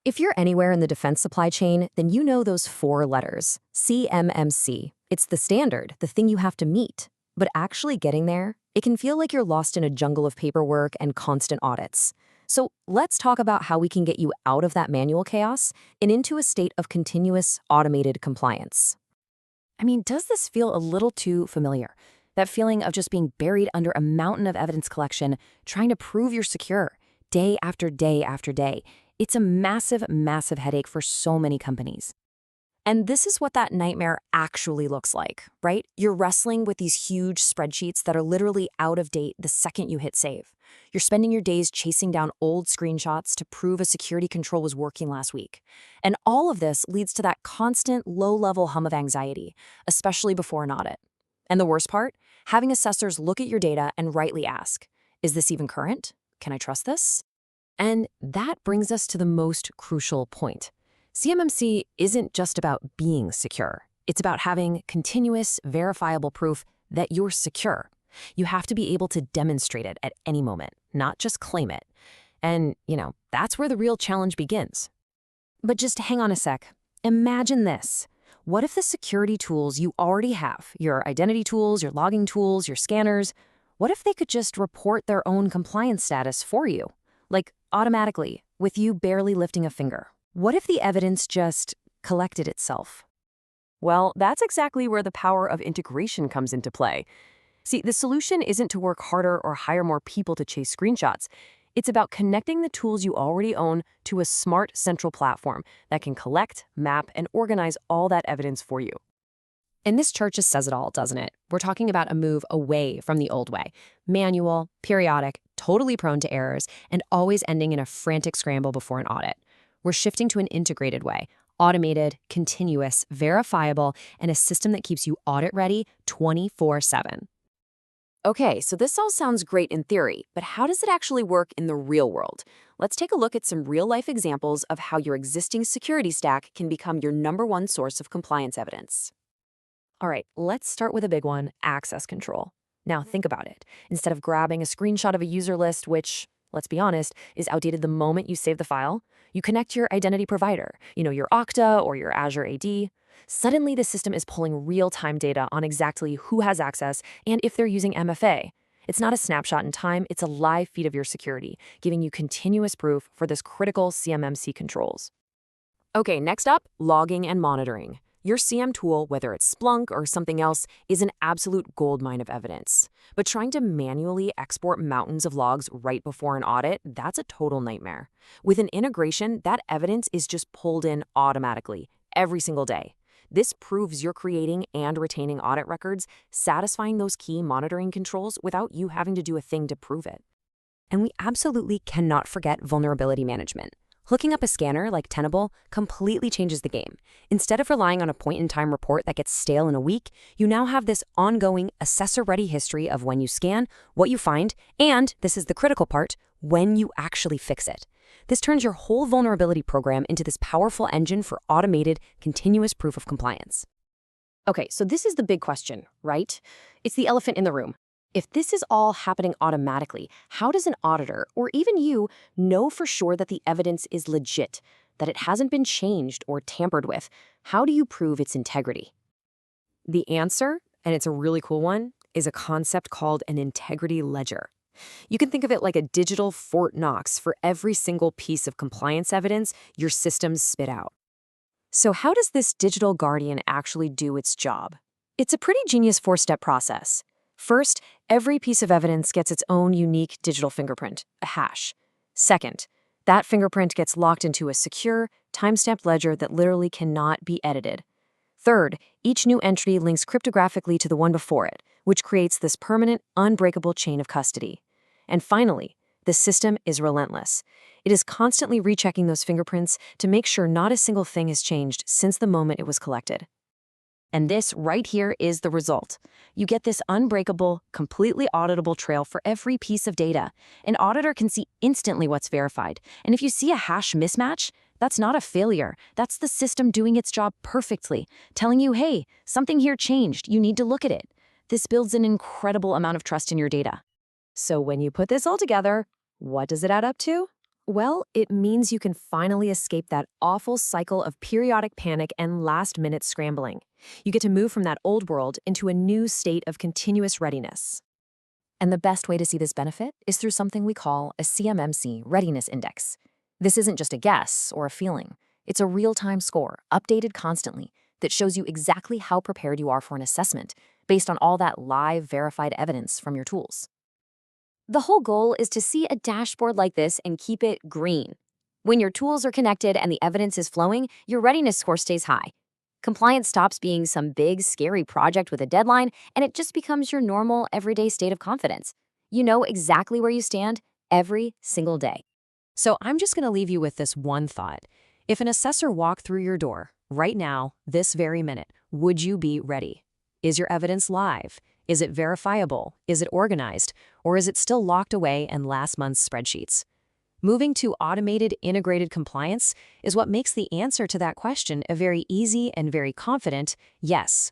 If you're anywhere in the defense supply chain, then you know those four letters, CMMC. It's the standard, the thing you have to meet. But actually getting there, it can feel like you're lost in a jungle of paperwork and constant audits. So let's talk about how we can get you out of that manual chaos and into a state of continuous automated compliance. I mean, does this feel a little too familiar? That feeling of just being buried under a mountain of evidence collection, trying to prove you're secure, day after day after day. It's a massive, massive headache for so many companies. And this is what that nightmare actually looks like, right? You're wrestling with these huge spreadsheets that are literally out of date the second you hit save. You're spending your days chasing down old screenshots to prove a security control was working last week. And all of this leads to that constant low-level hum of anxiety, especially before an audit. And the worst part? Having assessors look at your data and rightly ask, is this even current? Can I trust this? And that brings us to the most crucial point. CMMC isn't just about being secure. It's about having continuous, verifiable proof that you're secure. You have to be able to demonstrate it at any moment, not just claim it. And, that's where the real challenge begins. But just hang on a sec. Imagine this. What if the security tools you already have, your identity tools, your logging tools, your scanners, what if they could just report their own compliance status for you? Like automatically, with you barely lifting a finger. What if the evidence just collected itself? Well, that's exactly where the power of integration comes into play. See, the solution isn't to work harder or hire more people to chase screenshots. It's about connecting the tools you already own to a smart central platform that can collect, map, and organize all that evidence for you. And this chart just says it all, doesn't it? We're talking about a move away from the old way. Manual, periodic, totally prone to errors, and always ending in a frantic scramble before an audit. We're shifting to an integrated way, automated, continuous, verifiable, and a system that keeps you audit-ready 24/7. Okay, so this all sounds great in theory, but how does it actually work in the real world? Let's take a look at some real-life examples of how your existing security stack can become your #1 source of compliance evidence. All right, let's start with a big one, access control. Now think about it. Instead of grabbing a screenshot of a user list, which, let's be honest, is outdated the moment you save the file, you connect your identity provider, your Okta or your Azure AD. Suddenly, the system is pulling real-time data on exactly who has access and if they're using MFA. It's not a snapshot in time, it's a live feed of your security, giving you continuous proof for this critical CMMC controls. Okay, next up, logging and monitoring. Your CM tool, whether it's Splunk or something else, is an absolute goldmine of evidence. But trying to manually export mountains of logs right before an audit, that's a total nightmare. With an integration, that evidence is just pulled in automatically, every single day. This proves you're creating and retaining audit records, satisfying those key monitoring controls without you having to do a thing to prove it. And we absolutely cannot forget vulnerability management. Hooking up a scanner like Tenable completely changes the game. Instead of relying on a point-in-time report that gets stale in a week, you now have this ongoing assessor-ready history of when you scan, what you find, and, this is the critical part, when you actually fix it. This turns your whole vulnerability program into this powerful engine for automated, continuous proof of compliance. Okay, so this is the big question, right? It's the elephant in the room. If this is all happening automatically, how does an auditor, or even you, know for sure that the evidence is legit, that it hasn't been changed or tampered with? How do you prove its integrity? The answer, and it's a really cool one, is a concept called an integrity ledger. You can think of it like a digital Fort Knox for every single piece of compliance evidence your systems spit out. So how does this digital guardian actually do its job? It's a pretty genius 4-step process. First, every piece of evidence gets its own unique digital fingerprint, a hash. Second, that fingerprint gets locked into a secure, timestamped ledger that literally cannot be edited. Third, each new entry links cryptographically to the one before it, which creates this permanent, unbreakable chain of custody. And finally, the system is relentless. It is constantly rechecking those fingerprints to make sure not a single thing has changed since the moment it was collected. And this right here is the result. You get this unbreakable, completely auditable trail for every piece of data. An auditor can see instantly what's verified. And if you see a hash mismatch, that's not a failure. That's the system doing its job perfectly, telling you, hey, something here changed. You need to look at it. This builds an incredible amount of trust in your data. So when you put this all together, what does it add up to? Well, it means you can finally escape that awful cycle of periodic panic and last-minute scrambling. You get to move from that old world into a new state of continuous readiness. And the best way to see this benefit is through something we call a CMMC readiness index. This isn't just a guess or a feeling. It's a real-time score, updated constantly, that shows you exactly how prepared you are for an assessment based on all that live, verified evidence from your tools. The whole goal is to see a dashboard like this and keep it green. When your tools are connected and the evidence is flowing, your readiness score stays high. Compliance stops being some big, scary project with a deadline, and it just becomes your normal, everyday state of confidence. You know exactly where you stand every single day. So I'm just going to leave you with this one thought. If an assessor walked through your door right now, this very minute, would you be ready? Is your evidence live? Is it verifiable? Is it organized? Or is it still locked away in last month's spreadsheets? Moving to automated integrated compliance is what makes the answer to that question a very easy and very confident yes.